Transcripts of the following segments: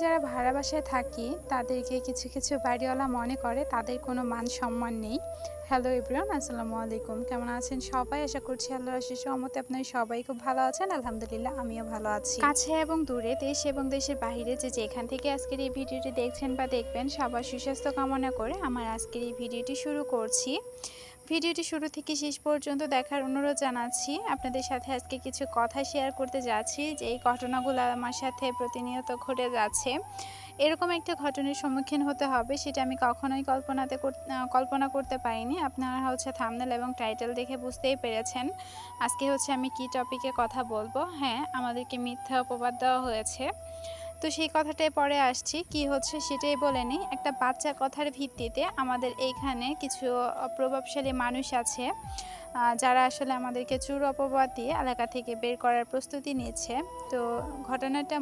যারা ভাড়া বাসায় থাকি তাদেরকে কিছু কিছু বাড়িওয়ালা মনে করে তাদের কোনো মান সম্মান নেই। হ্যালো এভরিওয়ান, আসসালামু আলাইকুম। কেমন আছেন সবাই? আশা করছি আল্লাহর অশেষ রহমতে আপনারা সবাই খুব ভালো আছেন। আলহামদুলিল্লাহ, আমিও ভালো আছি। কাছে এবং দূরে, দেশ এবং দেশের বাহিরে যে যেখান থেকে আজকের এই ভিডিওটি দেখছেন বা দেখবেন, সবার সুস্বাস্থ্য কামনা করে আমার আজকের এই ভিডিওটি শুরু করছি। ভিডিওটি শুরু থেকে শেষ পর্যন্ত দেখার অনুরোধ জানাচ্ছি। আপনাদের সাথে আজকে কিছু কথা শেয়ার করতে যাচ্ছি যে এই ঘটনাগুলো আমার সাথে প্রতিনিয়ত ঘটে যাচ্ছে। এরকম একটা ঘটনার সম্মুখীন হতে হবে সেটা আমি কখনোই কল্পনা করতে পারিনি। আপনারা হচ্ছে থাম্বনেল এবং টাইটেল দেখে বুঝতেই পেরেছেন আজকে হচ্ছে আমি কি টপিকে কথা বলবো। হ্যাঁ, আমাদেরকে মিথ্যা অপবাদ দেওয়া হয়েছে। তো সেই কথাটাই পরে আসছি, কি হচ্ছে সেটাই বলে নিই। একটা বাচ্চা কথার ভিত্তিতে আমাদের এইখানে কিছু প্রভাবশালী মানুষ আছে যারা আসলে আমাদেরকে চুর অপবাদ দিয়ে এলাকা থেকে বের করার প্রস্তুতি নিচ্ছে। তো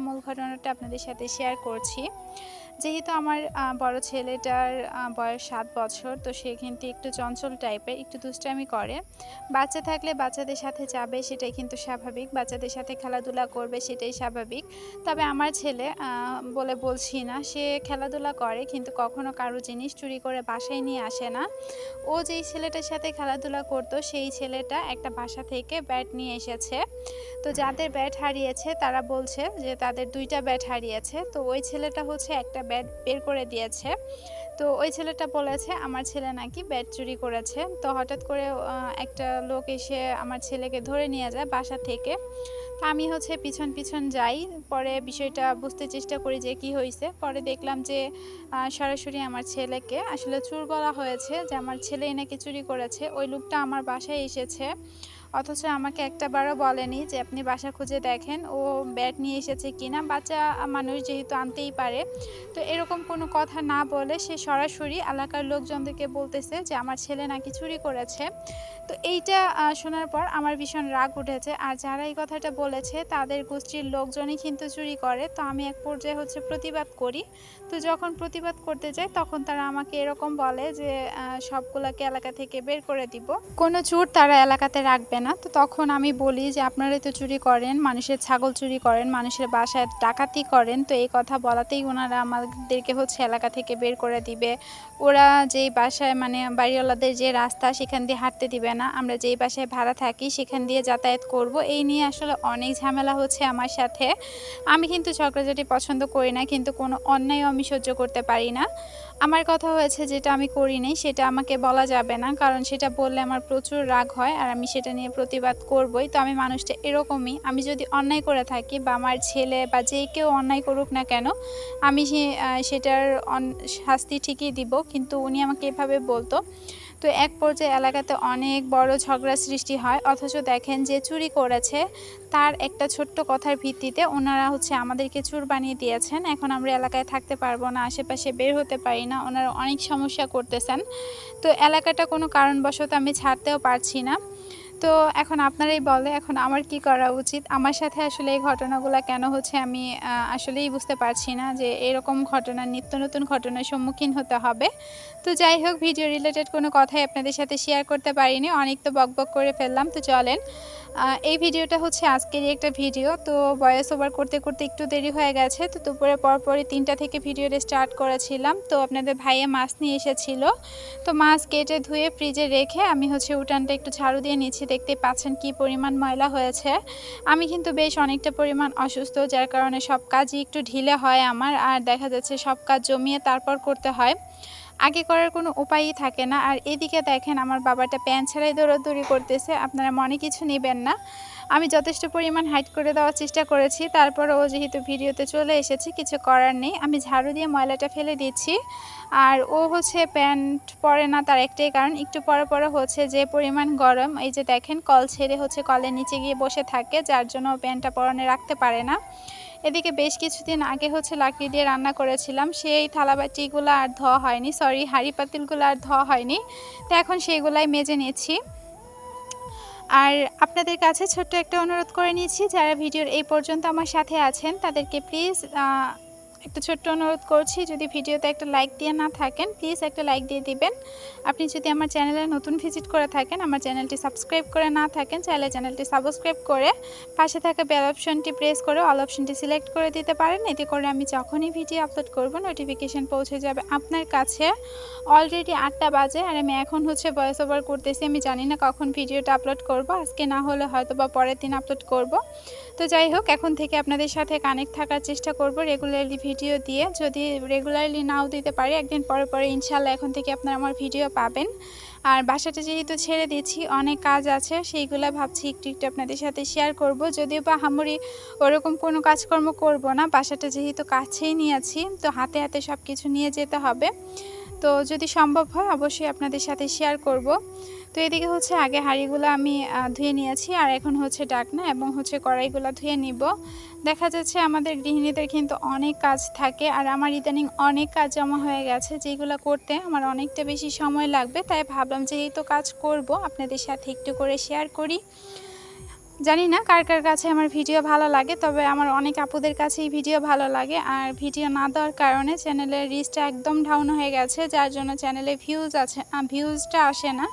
মূল ঘটনাটা আপনাদের সাথে শেয়ার করছি। যেহেতু আমার বড় ছেলেটার বয়স 7 বছর, তো সে কিন্তু একটু চঞ্চল টাইপের, একটু দুষ্টামি করে। বাচ্চা থাকলে বাচ্চাদের সাথে যাবে, সেটাই কিন্তু স্বাভাবিক। বাচ্চাদের সাথে খেলাধুলা করবে, সেটাই স্বাভাবিক। তবে আমার ছেলে বলে বলছি না, সে খেলাধুলা করে কিন্তু কখনো কারো জিনিস চুরি করে বাসায় নিয়ে আসে না। ও যেই ছেলেটার সাথে খেলাধুলা করতো সেই ছেলেটা একটা বাসা থেকে ব্যাট নিয়ে এসেছে। তো যাদের ব্যাট হারিয়েছে তারা বলছে যে তাদের 2টা ব্যাট হারিয়েছে। তো ওই ছেলেটা হচ্ছে একটা ব্যাট বের করে দিয়েছে। তো ওই ছেলেটা বলেছে আমার ছেলে নাকি ব্যাট চুরি করেছে। তো হঠাৎ করে একটা লোক এসে আমার ছেলেকে ধরে নিয়ে যায় বাসা থেকে। তো আমি হচ্ছে পিছন পিছন যাই, পরে বিষয়টা বুঝতে চেষ্টা করি যে কি হয়েছে। পরে দেখলাম যে সরাসরি আমার ছেলেকে আসলে চোর বলা হয়েছে, যে আমার ছেলেই নাকি চুরি করেছে। ওই লোকটা আমার বাসায় এসেছে, অথচ আমাকে একটাবারও বলেনি যে আপনি বাসা খুঁজে দেখেন ও ব্যাট নিয়ে এসেছে কিনা। বাচ্চা মানুষ যেহেতু আনতেই পারে। তো এরকম কোনো কথা না বলে সে সরাসরি এলাকার লোকজনদেরকে বলতেছে যে আমার ছেলে নাকি চুরি করেছে। তো এইটা শোনার পর আমার ভীষণ রাগ উঠেছে। আর যারা এই কথাটা বলেছে তাদের গোষ্ঠীর লোকজনই কিন্তু চুরি করে। তো আমি এক পর্যায়ে হচ্ছে প্রতিবাদ করি। তো যখন প্রতিবাদ করতে যাই তখন তারা আমাকে এরকম বলে যে সবগুলোকে এলাকা থেকে বের করে দিব, কোনো চোর তারা এলাকাতে রাখবে না। তো তখন আমি বলি যে আপনারাই তো চুরি করেন, মানুষের ছাগল চুরি করেন, মানুষের বাসায় ডাকাতি করেন। তো এই কথা বলাতেই ওনারা আমাদেরকে হচ্ছে এলাকা থেকে বের করে দিবে। ওরা যেই বাসায় মানে বাড়িওয়ালাদের যে রাস্তা সেখান দিয়ে হাঁটতে দিবে না, আমরা যেই বাসায় ভাড়া থাকি সেখান দিয়ে যাতায়াত করব। এই নিয়ে আসলে অনেক ঝামেলা হচ্ছে আমার সাথে। আমি কিন্তু ঝগড়াঝাটি পছন্দ করি না, কিন্তু কোনো অন্যায় আমি সহ্য করতে পারি না। আমার কথা হয়েছে যেটা আমি করি নাই সেটা আমাকে বলা যাবে না, কারণ সেটা বললে আমার প্রচুর রাগ হয় আর আমি সেটা নিয়ে প্রতিবাদ করবই। তো আমি মানুষটা এরকমই, আমি যদি অন্যায় করে থাকি বা আমার ছেলে বা যে কেউ অন্যায় করুক না কেন, আমি সেটার শাস্তি ঠিকই দিব। কিন্তু উনি আমাকে এভাবে বলতো। তো এক পর্যায়ে এলাকাতে অনেক বড় ঝগড়া সৃষ্টি হয়। অথচ দেখেন যে চুরি করেছে তার একটা ছোট্ট কথার ভিত্তিতে ওনারা হচ্ছে আমাদেরকে চোর বানিয়ে দিয়েছেন। এখন আমরা এলাকায় থাকতে পারবো না, আশেপাশে বের হতে পারি না, ওনারা অনেক সমস্যা করতেছেন। তো এলাকাটা কোনো কারণবশত আমি ছাড়তেও পারছি না। তো এখন আপনারাই বলে এখন আমার কি করা উচিত? আমার সাথে আসলে এই ঘটনাগুলো কেন হচ্ছে আমি আসলেই বুঝতে পারছি না যে এরকম ঘটনা, নিত্য নতুন ঘটনার সম্মুখীন হতে হবে। তো যাই হোক, ভিডিও রিলেটেড কোনো কথাই আপনাদের সাথে শেয়ার করতে পারিনি, অনেক তো বকবক করে ফেললাম। তো চলেন, এই ভিডিওটা হচ্ছে আজকেরই একটা ভিডিও। তো ভয়েস ওভার করতে করতে একটু দেরি হয়ে গেছে। তো দুপুরে পরপরই 3টা থেকে ভিডিওটা স্টার্ট করেছিলাম। তো আপনাদের ভাইয়া মাছ নিয়ে এসেছিল। তো মাছ কেটে ধুয়ে ফ্রিজে রেখে আমি হচ্ছে উঠানটা একটু ঝাড়ু দিয়ে নিচ্ছি। দেখতে পাচ্ছেন কি পরিমাণ ময়লা হয়েছে। আমি কিন্তু বেশ অনেকটা পরিমাণ অসুস্থ, যার কারণে সব কাজই একটু ঢিলে হয় আমার। আর দেখা যাচ্ছে সব কাজ জমিয়ে তারপর করতে হয়, আগে করার কোনো উপায়ই থাকে না। আর এদিকে দেখেন আমার বাবাটা প্যান ছাড়াই দৌড়াদৌড়ি করতেছে। আপনারা মনে কিছু নেবেন না, আমি যথেষ্ট পরিমাণ হাইড করে দেওয়ার চেষ্টা করেছি, তারপরে ও যেহেতু ভিডিওতে চলে এসেছে কিছু করার নেই। আমি ঝাড়ু দিয়ে ময়লাটা ফেলে দিচ্ছি। আর ও হচ্ছে প্যান্ট পরে না, তার একটাই কারণ একটু পরে পরে হচ্ছে যে পরিমাণ গরম, এই যে দেখেন কল ছেড়ে হচ্ছে কলের নিচে গিয়ে বসে থাকে, যার জন্য প্যান্টটা পরনে রাখতে পারে না। এদিকে বেশ কিছুদিন আগে হচ্ছে লাকড়ি দিয়ে রান্না করেছিলাম, সেই থালাবাটিগুলো আর ধোয়া হয়নি, সরি হাঁড়ি পাতিলগুলো আর ধোয়া হয়নি। তো এখন সেইগুলাই মেজে নিচ্ছি। আর আপনাদের কাছে ছোট্ট একটা অনুরোধ করে নিচ্ছি, যারা ভিডিওর এই পর্যন্ত আমার সাথে আছেন তাদেরকে প্লিজ একটা ছোট্ট অনুরোধ করছি, যদি ভিডিওতে একটা লাইক দিয়ে না থাকেন প্লিজ একটা লাইক দিয়ে দিবেন। আপনি যদি আমার চ্যানেলে নতুন ভিজিট করে থাকেন, আমার চ্যানেলটি সাবস্ক্রাইব করে না থাকেন, চাইলে চ্যানেলটি সাবস্ক্রাইব করে পাশে থাকা বেল অপশনটি প্রেস করে অল অপশনটি সিলেক্ট করে দিতে পারেন। এতে করে আমি যখনই ভিডিও আপলোড করব নোটিফিকেশান পৌঁছে যাবে আপনার কাছে। অলরেডি 8টা বাজে আর আমি এখন ভয়েস ওভার করতেছি। আমি জানি না কখন ভিডিওটা আপলোড করব, আজকে না হলে হয়তো বা পরের দিন আপলোড করব। তো যাই হোক, এখন থেকে আপনাদের সাথে কানেক্ট থাকার চেষ্টা করব রেগুলারলি ভিডিও দিয়ে। যদি রেগুলারলি নাও দিতে পারি, একদিন পরে পরে ইনশাল্লাহ এখন থেকে আপনারা আমার ভিডিও পাবেন। আর বাসাটা যেহেতু ছেড়ে দিচ্ছি, অনেক কাজ আছে, সেইগুলো ভাবছি একটু একটু আপনাদের সাথে শেয়ার করব। যদিও বা হামুরি ওরকম কোনো কাজকর্ম করব না, বাসাটা যেহেতু কাছেই নিয়েছি, তো হাতে হাতে সব কিছু নিয়ে যেতে হবে। তো যদি সম্ভব হয় অবশ্যই আপনাদের সাথে শেয়ার করব। তো এদিকে আগে হাঁড়িগুলো আমি ধুয়ে নিয়েছি, আর এখন ডাকনা এবং কড়াইগুলো ধুয়ে নিব। দেখা যাচ্ছে আমাদের গৃহিণীদের কিন্তু অনেক কাজ থাকে, আর আমার ইদানিং অনেক কাজ জমা হয়ে গেছে, যেগুলো করতে আমার অনেকটা বেশি সময় লাগবে। তাই ভাবলাম যে এই তো কাজ করব, আপনাদের সাথে একটু করে শেয়ার করি। জানি না কার কার কাছে আমার ভিডিও ভালো লাগে, তবে আমার অনেক আপুদের কাছেই ভিডিও ভালো লাগে। আর ভিডিও না দেওয়ার কারণে চ্যানেলের রিচটা একদম ডাউন হয়ে গেছে, যার জন্য চ্যানেলে ভিউজটা আসে না।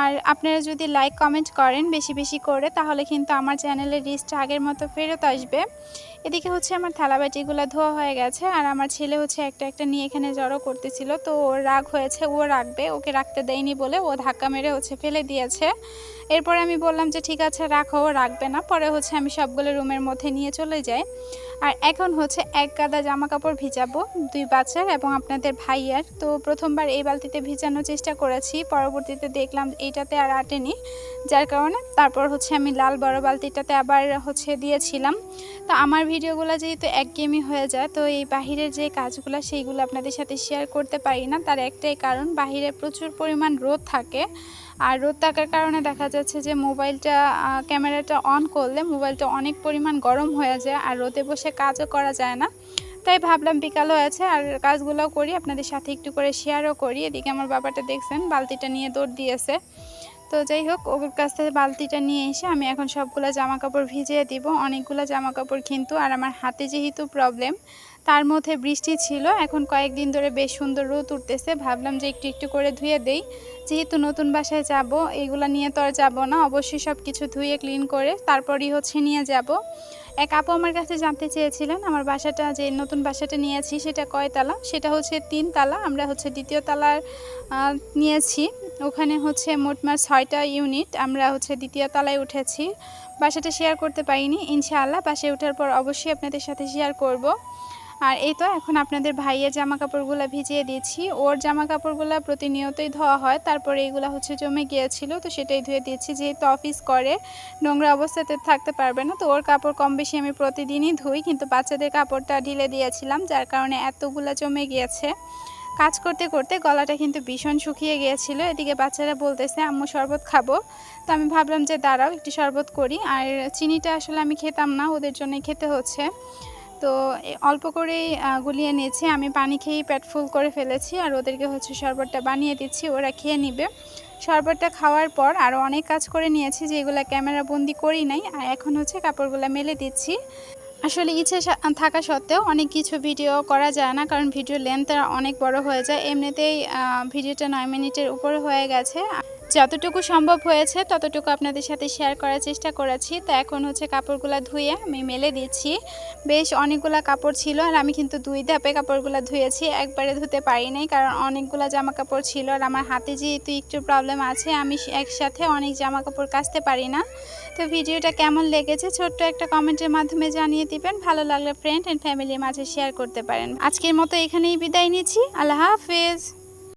আর আপনারা যদি লাইক কমেন্ট করেন বেশি বেশি করে, তাহলে কিন্তু আমার চ্যানেলের রিচটা আগের মতো ফেরত আসবে। এদিকে আমার থালাবাটিগুলো ধোয়া হয়ে গেছে, আর আমার ছেলে একটা একটা নিয়ে এখানে জড়ো করতেছিল। তো ওর রাগ হয়েছে, ও রাখবে, ওকে রাখতে দেয়নি বলে ও ধাক্কা মেরে ফেলে দিয়েছে। এরপরে আমি বললাম যে ঠিক আছে রাখো, ও রাখবে না। পরে আমি সবগুলো রুমের মধ্যে নিয়ে চলে যাই। আর এখন এক গাদা জামা কাপড় ভিজাবো, 2 বাচ্চার এবং আপনাদের ভাইয়ার। তো প্রথমবার এই বালতিতে ভিজানোর চেষ্টা করেছি, পরবর্তীতে দেখলাম এইটাতে আর আটেনি, যার কারণে তারপর আমি লাল বড় বালতিটাতে আবার দিয়েছিলাম। তো আমার ভিডিওগুলো যেহেতু একঘেয়েমি হয়ে যায়, তো এই বাহিরের যে কাজগুলো সেইগুলো আপনাদের সাথে শেয়ার করতে পারি না। তার একটাই কারণ, বাহিরে প্রচুর পরিমাণ রোদ থাকে, আর রোদ থাকার কারণে দেখা যাচ্ছে যে ক্যামেরাটা অন করলে মোবাইলটা অনেক পরিমাণ গরম হয়ে যায়, আর রোদে বসে কাজও করা যায় না। তাই ভাবলাম বিকাল হয়েছে আর কাজগুলোও করি, আপনাদের সাথে একটু করে শেয়ারও করি। এদিকে আমার বাবাটা দেখছেন বালতিটা নিয়ে দৌড় দিয়েছে। তো যাই হোক, ওর কাছ থেকে বালতিটা নিয়ে এসে আমি এখন সবগুলো জামা কাপড় ভিজিয়ে দিব। অনেকগুলো জামা কাপড় কিন্তু, আর আমার হাতে যেহেতু প্রবলেম, তার মধ্যে বৃষ্টি ছিল, এখন কয়েকদিন ধরে বেশ সুন্দর রোদ উঠতেছে। ভাবলাম যে একটু একটু করে ধুয়ে দেই, যেহেতু নতুন বাসায় যাব, এইগুলো নিয়ে তো আর যাবো না, অবশ্যই সব কিছু ধুয়ে ক্লিন করে তারপরই নিয়ে যাব। এক আপু আমার কাছে জানতে চেয়েছিলেন আমার বাসাটা, যে নতুন বাসাটা নিয়েছি সেটা কয়তলা। সেটা 3 তালা, আমরা দ্বিতীয় তালার নিয়েছি। ওখানে মোটমাট 6টা ইউনিট, আমরা দ্বিতীয় তলায় উঠেছি। বাসাটা শেয়ার করতে পারিনি, ইনশাআল্লাহ বাসায় ওঠার পর অবশ্যই আপনাদের সাথে শেয়ার করব। আর এই তো এখন আপনাদের ভাইয়ের জামা কাপড়গুলো ভিজিয়ে দিয়েছি। ওর জামা কাপড়গুলো প্রতিনিয়তই ধোয়া হয়, তারপরে এইগুলো জমে গিয়েছিল, তো সেটাই ধুয়ে দিয়েছি। যেহেতু অফিস করে, নোংরা অবস্থাতে থাকতে পারবে না, তো ওর কাপড় কম বেশি আমি প্রতিদিনই ধুই, কিন্তু বাচ্চাদের কাপড়টা ঢিলে দিয়েছিলাম, যার কারণে এতগুলো জমে গিয়েছে। কাজ করতে করতে গলাটা কিন্তু ভীষণ শুকিয়ে গিয়েছিল। এদিকে বাচ্চারা বলতেছে আম্মু শরবত খাবো, তো আমি ভাবলাম যে দাঁড়াও একটু শরবত করি। আর চিনিটা আসলে আমি খেতাম না, ওদের জন্য খেতে হচ্ছে, তো অল্প করেই গুলিয়ে নিয়েছি। আমি পানি খেয়েই পেট ফুল করে ফেলেছি, আর ওদেরকে শরবতটা বানিয়ে দিচ্ছি, ওরা খেয়ে নিবে। শরবতটা খাওয়ার পর আরও অনেক কাজ করে নিয়েছি, যেগুলো ক্যামেরা বন্দি করি নাই। আর এখন কাপড়গুলো মেলে দিচ্ছি। আসলে ইচ্ছে থাকা সত্ত্বেও অনেক কিছু ভিডিও করা যায় না, কারণ ভিডিও লেন্থ অনেক বড় হয়ে যায়। এমনিতেই ভিডিওটা 9 মিনিটের উপরে হয়ে গেছে। যতটুকু সম্ভব হয়েছে ততটুকু আপনাদের সাথে শেয়ার করার চেষ্টা করেছি। তো এখন কাপড়গুলো ধুয়ে আমি মেলে দিচ্ছি। বেশ অনেকগুলো কাপড় ছিল, আর আমি কিন্তু 2 ধাপে কাপড়গুলো ধুয়েছি, একবারে ধুতে পারি নাই, কারণ অনেকগুলো জামা কাপড় ছিল। আর আমার হাতে যেহেতু একটু প্রবলেম আছে, আমি একসাথে অনেক জামা কাপড় কাচতে পারি না। তো ভিডিওটা কেমন লেগেছে ছোট্ট একটা কমেন্টের মাধ্যমে জানিয়ে দিবেন। ভালো লাগলে ফ্রেন্ড অ্যান্ড ফ্যামিলির মাঝে শেয়ার করতে পারেন। আজকের মতো এখানেই বিদায় নিচ্ছি। আল্লাহ হাফেজ।